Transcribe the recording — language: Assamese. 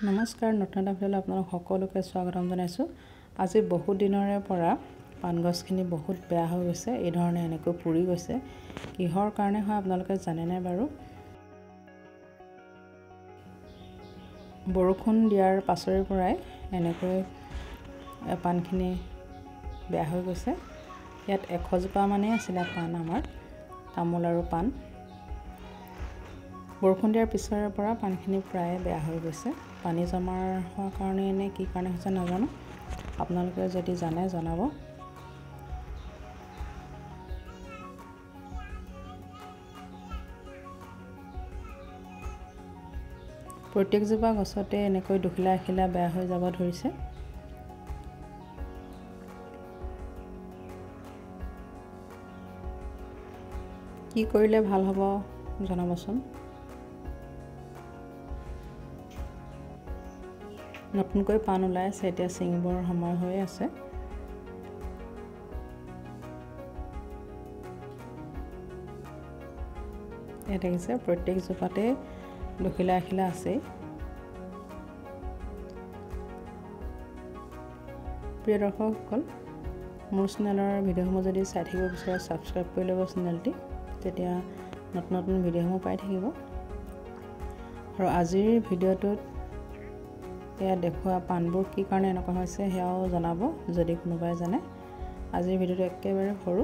নমস্কাৰ, নতুন এটা ভিডিঅ'লৈ আপোনালোক সকলোকে স্বাগতম জনাইছোঁ। আজি বহুত দিনৰে পৰা পাণ গছখিনি বহুত বেয়া হৈ গৈছে, এই ধৰণে এনেকৈ পুৰি গৈছে। কিহৰ কাৰণে হয় আপোনালোকে জানেনে বাৰু? বৰষুণ দিয়াৰ পাছৰে পৰাই এনেকৈ পাণখিনি বেয়া হৈ গৈছে। ইয়াত 100 জোপা মানেই আছিলে পাণ, আমাৰ তামোল আৰু পাণ। বৰষুণ দিয়াৰ পিছৰে পৰা পাণখিনি প্ৰায়ে বেয়া হৈ গৈছে। পানী জমা হোৱাৰ কাৰণে নে কি কাৰণে হৈছে নাজানো, আপোনালোকে যদি জানে জনাব। প্ৰত্যেকজোপা গছতে এনেকৈ দুখিলা এখিলা বেয়া হৈ যাব ধৰিছে। কি কৰিলে ভাল হ'ব জনাবচোন। নতুনকৈ পাণ ওলাই আছে, এতিয়া ছিঙিবৰ সময় হৈ আছে। ইয়াত দেখিছে প্ৰত্যেক জোপাতে দুখিলা এখিলা আছেই। প্ৰিয় দৰ্শকসকল, মোৰ চেনেলৰ ভিডিঅ'সমূহ যদি চাই থাকিব বিচাৰে ছাবস্ক্ৰাইব কৰি ল'ব চেনেলটি, তেতিয়া নতুন নতুন ভিডিঅ'সমূহ পাই থাকিব। আৰু আজিৰ ভিডিঅ'টোত এয়া দেখুওৱা পাণবোৰ কি কাৰণে এনেকুৱা হৈছে সেয়াও জনাব যদি কোনোবাই জানে। আজিৰ ভিডিঅ'টো একেবাৰে সৰু।